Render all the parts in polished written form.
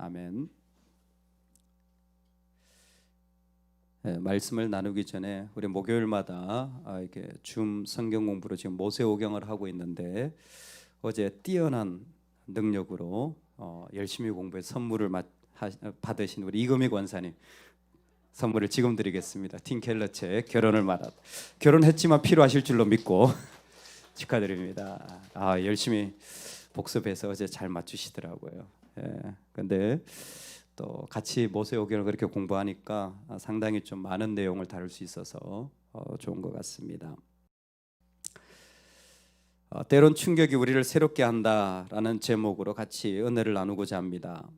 아멘. 네, 말씀을 나누기 전에 우리 목요일마다 이렇게 줌 성경 공부로 지금 모세오경을 하고 있는데 어제 뛰어난 능력으로 열심히 공부해서 선물을 받으신 우리 이금희 권사님 선물을 지금 드리겠습니다. 팀 켈러 책 결혼을 말하다. 결혼했지만 필요하실 줄로 믿고 축하드립니다. 열심히 복습해서 어제 잘 맞추시더라고요. 근데 또 같이 모세오경을 그렇게 공부하니까 상당히 좀 많은 내용을 다룰 수 있어서 좋은 것 같습니다. 때론 충격이 우리를 새롭게 한다라는 제목으로 같이 은혜를 나누고자 합니다.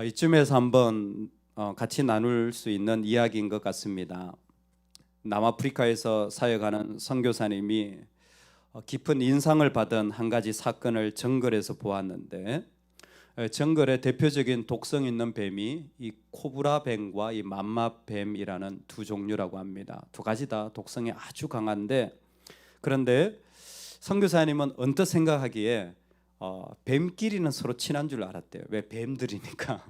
이쯤에서 한번 같이 나눌 수 있는 이야기인 것 같습니다. 남아프리카에서 사역하는 선교사님이 깊은 인상을 받은 한 가지 사건을 정글에서 보았는데, 정글의 대표적인 독성 있는 뱀이 이 코브라 뱀과 이 맘마뱀이라는 두 종류라고 합니다. 두 가지 다 독성이 아주 강한데, 그런데 선교사님은 언뜻 생각하기에 뱀끼리는 서로 친한 줄 알았대요. 왜? 뱀들이니까.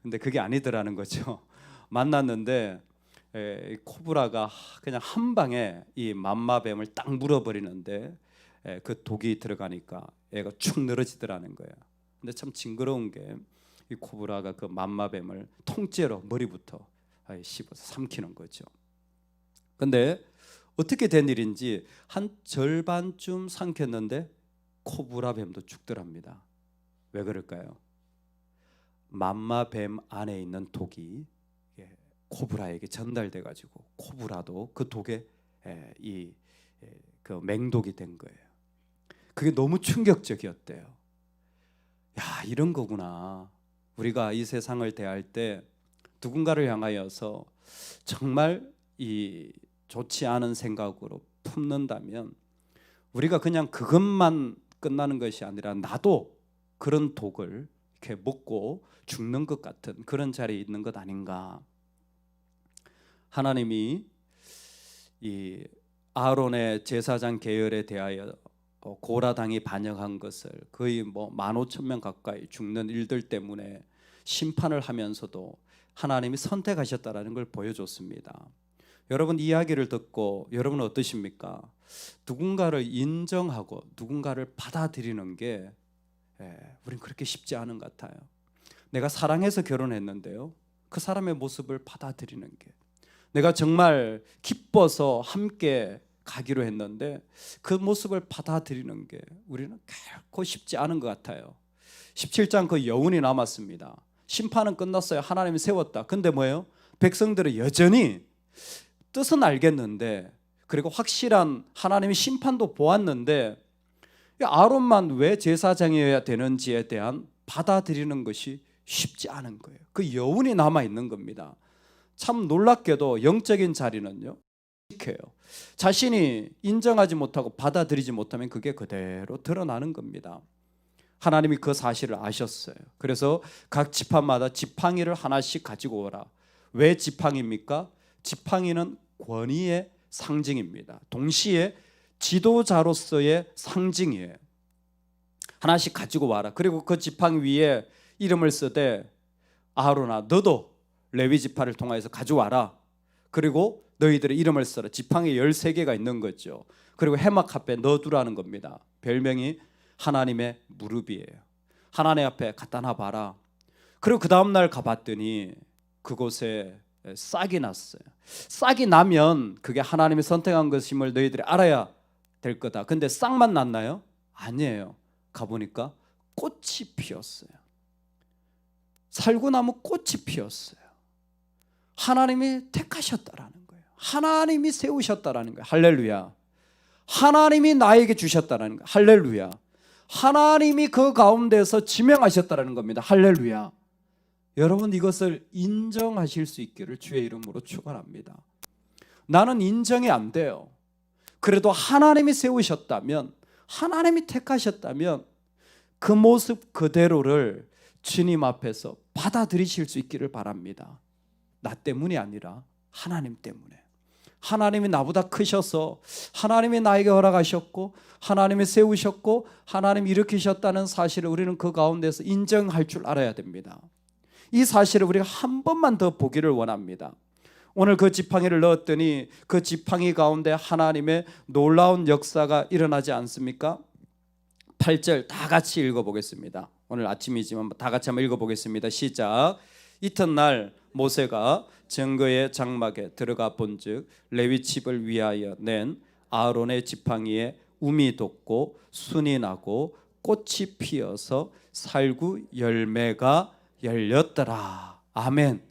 근데 그게 아니더라는 거죠. 만났는데 코브라가 그냥 한 방에 이 맘마뱀을 딱 물어버리는데 그 독이 들어가니까 애가 축 늘어지더라는 거예요. 근데 참 징그러운 게 이 코브라가 그 맘마뱀을 통째로 머리부터 씹어서 삼키는 거죠. 근데 어떻게 된 일인지 한 절반쯤 삼켰는데 코브라 뱀도 죽더랍니다. 왜 그럴까요? 맘마뱀 안에 있는 독이 코브라에게 전달돼 가지고 코브라도 그 독에 그 맹독이 된 거예요. 그게 너무 충격적이었대요. 야, 이런 거구나. 우리가 이 세상을 대할 때 누군가를 향하여서 정말 이 좋지 않은 생각으로 품는다면 우리가 그냥 그것만 끝나는 것이 아니라 나도 그런 독을 이렇게 먹고 죽는 것 같은 그런 자리에 있는 것 아닌가. 하나님이 이 아론의 제사장 계열에 대하여 고라당이 반역한 것을 거의 15,000명 가까이 죽는 일들 때문에 심판을 하면서도 하나님이 선택하셨다라는 걸 보여줬습니다. 여러분 이야기를 듣고 여러분은 어떠십니까? 누군가를 인정하고 누군가를 받아들이는 게 우린 그렇게 쉽지 않은 것 같아요. 내가 사랑해서 결혼했는데요, 그 사람의 모습을 받아들이는 게, 내가 정말 기뻐서 함께 가기로 했는데 그 모습을 받아들이는 게 우리는 결코 쉽지 않은 것 같아요. 17장 그 여운이 남았습니다. 심판은 끝났어요. 하나님이 세웠다. 근데 뭐예요? 백성들은 여전히 뜻은 알겠는데, 그리고 확실한 하나님의 심판도 보았는데 아론만 왜 제사장이어야 되는지에 대한 받아들이는 것이 쉽지 않은 거예요. 그 여운이 남아 있는 겁니다. 참 놀랍게도 영적인 자리는요, 자신이 인정하지 못하고 받아들이지 못하면 그게 그대로 드러나는 겁니다. 하나님이 그 사실을 아셨어요. 그래서 각 지파마다 지팡이를 하나씩 가지고 오라. 왜 지팡이입니까? 지팡이는 권위의 상징입니다. 동시에 지도자로서의 상징이에요. 하나씩 가지고 와라. 그리고 그 지팡이 위에 이름을 쓰되 아하론아 너도 레위 지파를 통하여서 가져와라. 그리고 너희들의 이름을 써라. 지팡이 13개가 있는 거죠. 그리고 해막 앞에 넣어두라는 겁니다. 별명이 하나님의 무릎이에요. 하나님 앞에 갖다 놔봐라. 그리고 그 다음날 가봤더니 그곳에 싹이 났어요. 싹이 나면 그게 하나님이 선택한 것임을 너희들이 알아야 될 거다. 근데 싹만 났나요? 아니에요. 가보니까 꽃이 피었어요. 살구나무 꽃이 피었어요. 하나님이 택하셨다라는 거예요. 하나님이 세우셨다라는 거예요. 할렐루야. 하나님이 나에게 주셨다라는 거예요. 할렐루야. 하나님이 그 가운데서 지명하셨다라는 겁니다. 할렐루야. 여러분 이것을 인정하실 수 있기를 주의 이름으로 축원합니다. 나는 인정이 안 돼요. 그래도 하나님이 세우셨다면, 하나님이 택하셨다면 그 모습 그대로를 주님 앞에서 받아들이실 수 있기를 바랍니다. 나 때문이 아니라 하나님 때문에. 하나님이 나보다 크셔서 하나님이 나에게 허락하셨고 하나님이 세우셨고 하나님이 일으키셨다는 사실을 우리는 그 가운데서 인정할 줄 알아야 됩니다. 이 사실을 우리가 한 번만 더 보기를 원합니다. 오늘 그 지팡이를 넣었더니 그 지팡이 가운데 하나님의 놀라운 역사가 일어나지 않습니까? 8절 다 같이 읽어보겠습니다. 오늘 아침이지만 다 같이 한번 읽어보겠습니다. 시작. 이튿날 모세가 증거의 장막에 들어가 본즉 레위 집을 위하여 낸 아론의 지팡이에 움이 돋고 순이 나고 꽃이 피어서 살구 열매가 열렸더라. 아멘.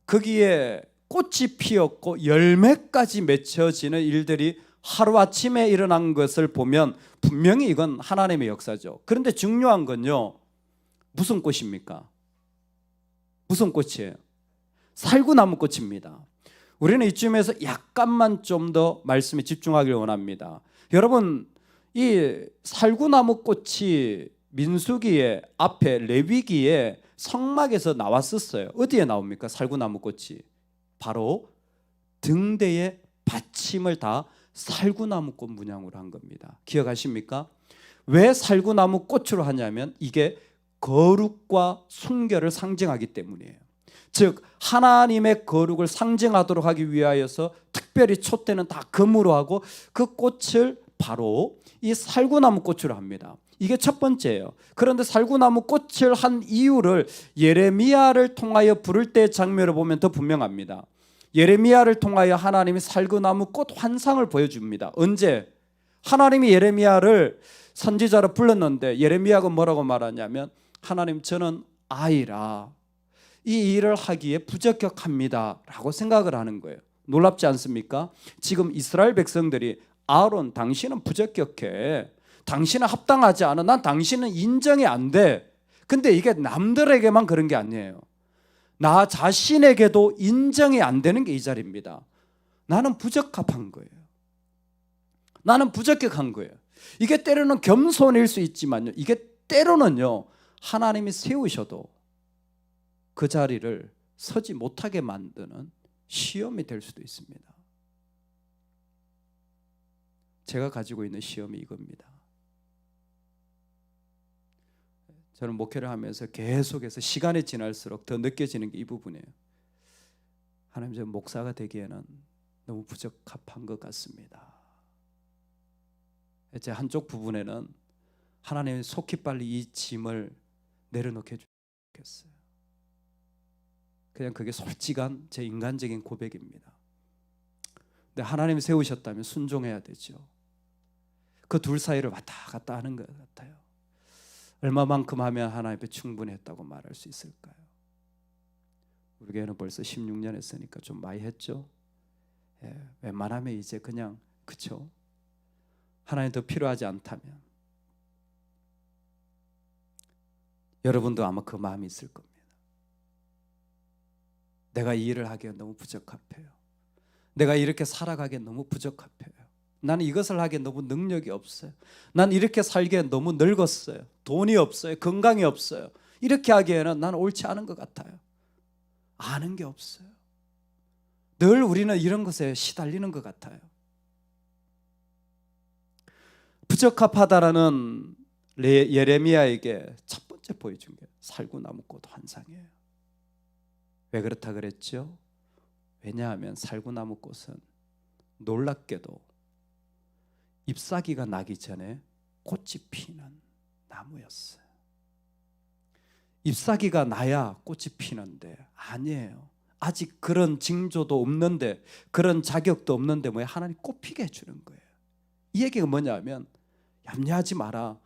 거기에 꽃이 피었고 열매까지 맺혀지는 일들이 하루아침에 일어난 것을 보면 분명히 이건 하나님의 역사죠. 그런데 중요한 건요, 무슨 꽃입니까? 무슨 꽃이에요? 살구나무 꽃입니다. 우리는 이쯤에서 약간만 좀 더 말씀에 집중하기를 원합니다. 여러분, 이 살구나무 꽃이 민수기의 앞에 레위기에 성막에서 나왔었어요. 어디에 나옵니까? 살구나무 꽃이 바로 등대에 받침을 다 살구나무 꽃 문양으로 한 겁니다. 기억하십니까? 왜 살구나무 꽃으로 하냐면 이게 거룩과 순결을 상징하기 때문이에요. 즉 하나님의 거룩을 상징하도록 하기 위하여서 특별히 촛대는 다 금으로 하고 그 꽃을 바로 이 살구나무 꽃으로 합니다. 이게 첫 번째예요. 그런데 살구나무 꽃을 한 이유를 예레미야를 통하여 부를 때 장면을 보면 더 분명합니다. 예레미야를 통하여 하나님이 살구나무 꽃 환상을 보여줍니다. 언제? 하나님이 예레미야를 선지자로 불렀는데 예레미야가 뭐라고 말하냐면 하나님, 저는 아이라 이 일을 하기에 부적격합니다 라고 생각을 하는 거예요. 놀랍지 않습니까? 지금 이스라엘 백성들이 아론, 당신은 부적격해, 당신은 합당하지 않아, 난 당신은 인정이 안 돼. 근데 이게 남들에게만 그런 게 아니에요. 나 자신에게도 인정이 안 되는 게 이 자리입니다. 나는 부적합한 거예요. 나는 부적격한 거예요. 이게 때로는 겸손일 수 있지만요, 이게 때로는요 하나님이 세우셔도 그 자리를 서지 못하게 만드는 시험이 될 수도 있습니다. 제가 가지고 있는 시험이 이겁니다. 저는 목회를 하면서 계속해서 시간이 지날수록 더 느껴지는 게 이 부분이에요. 하나님, 저 목사가 되기에는 너무 부적합한 것 같습니다. 제 한쪽 부분에는 하나님이 속히 빨리 이 짐을 내려놓게 해주겠어요. 그냥 그게 솔직한 제 인간적인 고백입니다. 근데 하나님이 세우셨다면 순종해야 되죠. 그 둘 사이를 왔다 갔다 하는 것 같아요. 얼마만큼 하면 하나님 앞에 충분했다고 말할 수 있을까요? 우리 교회는 벌써 16년 했으니까 좀 많이 했죠. 웬만하면 이제 그냥 그쵸? 하나님 더 필요하지 않다면 여러분도 아마 그 마음이 있을 겁니다. 내가 이 일을 하기에 너무 부적합해요. 내가 이렇게 살아가기에 너무 부적합해요. 나는 이것을 하기에 너무 능력이 없어요. 난 이렇게 살기에 너무 늙었어요. 돈이 없어요. 건강이 없어요. 이렇게 하기에는 나는 옳지 않은 것 같아요. 아는 게 없어요. 늘 우리는 이런 것에 시달리는 것 같아요. 부적합하다라는 예레미야에게 첫 번째 보여준 게 살구나무꽃 환상이에요. 왜 그렇다 그랬죠? 왜냐하면 살구나무꽃은 놀랍게도 잎사귀가 나기 전에 꽃이 피는 나무였어요. 잎사귀가 나야 꽃이 피는데 아니에요. 아직 그런 징조도 없는데, 그런 자격도 없는데 왜 하나님 꽃 피게 해주는 거예요? 이 얘기가 뭐냐면 염려하지 마라,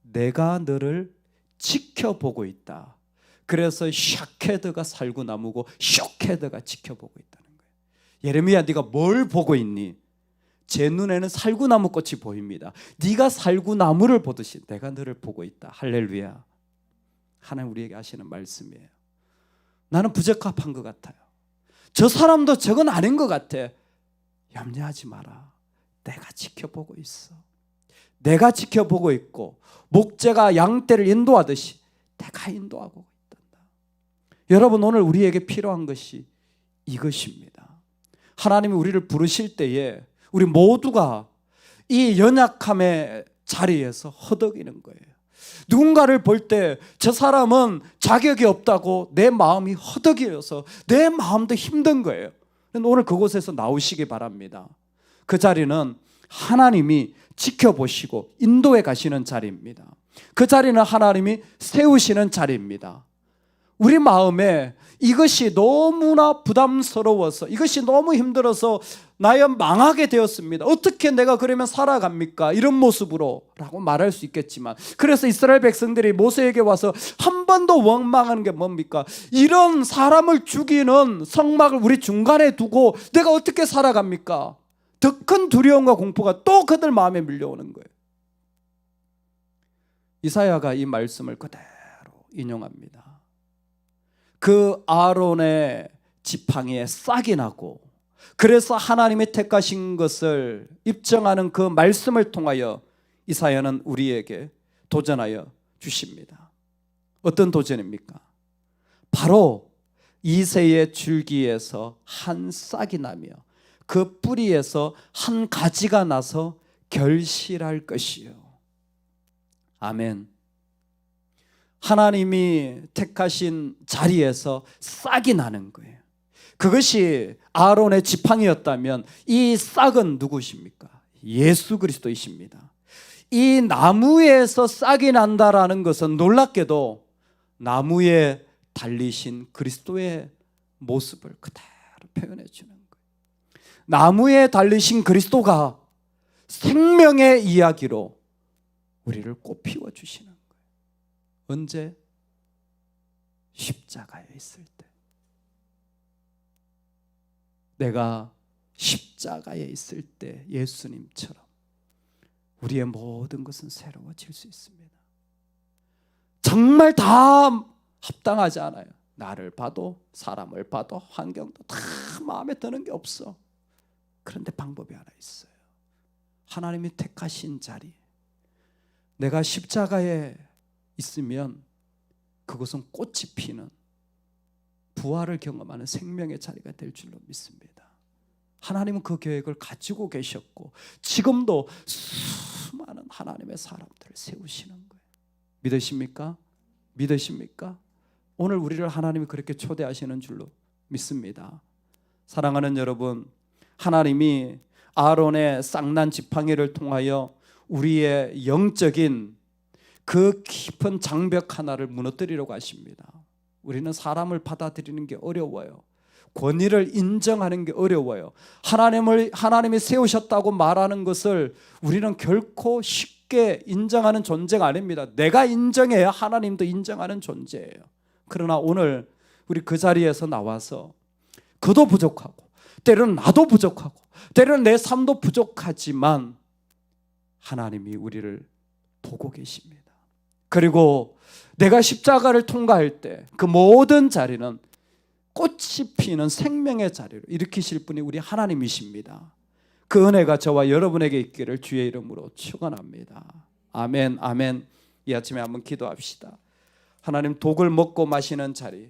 내가 너를 지켜보고 있다. 그래서 샤케드가 살구나무고 쇼케드가 지켜보고 있다는 거예요. 예레미야, 네가 뭘 보고 있니? 제 눈에는 살구나무 꽃이 보입니다. 네가 살구나무를 보듯이 내가 너를 보고 있다. 할렐루야. 하나님 우리에게 하시는 말씀이에요. 나는 부적합한 것 같아요. 저 사람도 저건 아닌 것 같아. 염려하지 마라. 내가 지켜보고 있어. 내가 지켜보고 있고 목재가 양떼를 인도하듯이 내가 인도하고 있단다. 여러분, 오늘 우리에게 필요한 것이 이것입니다. 하나님이 우리를 부르실 때에 우리 모두가 이 연약함의 자리에서 허덕이는 거예요. 누군가를 볼 때 저 사람은 자격이 없다고 내 마음이 허덕이어서 내 마음도 힘든 거예요. 오늘 그곳에서 나오시기 바랍니다. 그 자리는 하나님이 지켜보시고 인도해 가시는 자리입니다. 그 자리는 하나님이 세우시는 자리입니다. 우리 마음에 이것이 너무나 부담스러워서, 이것이 너무 힘들어서 나야 망하게 되었습니다. 어떻게 내가 그러면 살아갑니까? 이런 모습으로 라고 말할 수 있겠지만, 그래서 이스라엘 백성들이 모세에게 와서 한 번 더 원망하는 게 뭡니까? 이런 사람을 죽이는 성막을 우리 중간에 두고 내가 어떻게 살아갑니까? 더 큰 두려움과 공포가 또 그들 마음에 밀려오는 거예요. 이사야가 이 말씀을 그대로 인용합니다. 그 아론의 지팡이에 싹이 나고, 그래서 하나님이 택하신 것을 입증하는 그 말씀을 통하여 이사야는 우리에게 도전하여 주십니다. 어떤 도전입니까? 바로 이새의 줄기에서 한 싹이 나며 그 뿌리에서 한 가지가 나서 결실할 것이요. 아멘. 하나님이 택하신 자리에서 싹이 나는 거예요. 그것이 아론의 지팡이였다면 이 싹은 누구십니까? 예수 그리스도이십니다. 이 나무에서 싹이 난다라는 것은 놀랍게도 나무에 달리신 그리스도의 모습을 그대로 표현해 주는 거예요. 나무에 달리신 그리스도가 생명의 이야기로 우리를 꽃피워 주시는 거예요. 언제? 십자가에 있을 때. 내가 십자가에 있을 때 예수님처럼 우리의 모든 것은 새로워질 수 있습니다. 정말 다 합당하지 않아요. 나를 봐도 사람을 봐도 환경도 다 마음에 드는 게 없어. 그런데 방법이 하나 있어요. 하나님이 택하신 자리, 내가 십자가에 있으면 그것은 꽃이 피는 부활을 경험하는 생명의 자리가 될 줄로 믿습니다. 하나님은 그 계획을 가지고 계셨고 지금도 수많은 하나님의 사람들을 세우시는 거예요. 믿으십니까? 믿으십니까? 오늘 우리를 하나님이 그렇게 초대하시는 줄로 믿습니다. 사랑하는 여러분, 하나님이 아론의 쌍난 지팡이를 통하여 우리의 영적인 그 깊은 장벽 하나를 무너뜨리려고 하십니다. 우리는 사람을 받아들이는 게 어려워요. 권위를 인정하는 게 어려워요. 하나님이 세우셨다고 말하는 것을 우리는 결코 쉽게 인정하는 존재가 아닙니다. 내가 인정해야 하나님도 인정하는 존재예요. 그러나 오늘 우리 그 자리에서 나와서 그도 부족하고 때로는 나도 부족하고 때로는 내 삶도 부족하지만 하나님이 우리를 보고 계십니다. 그리고 내가 십자가를 통과할 때 그 모든 자리는 꽃이 피는 생명의 자리로 일으키실 분이 우리 하나님이십니다. 그 은혜가 저와 여러분에게 있기를 주의 이름으로 축원합니다. 아멘, 아멘. 이 아침에 한번 기도합시다. 하나님, 독을 먹고 마시는 자리,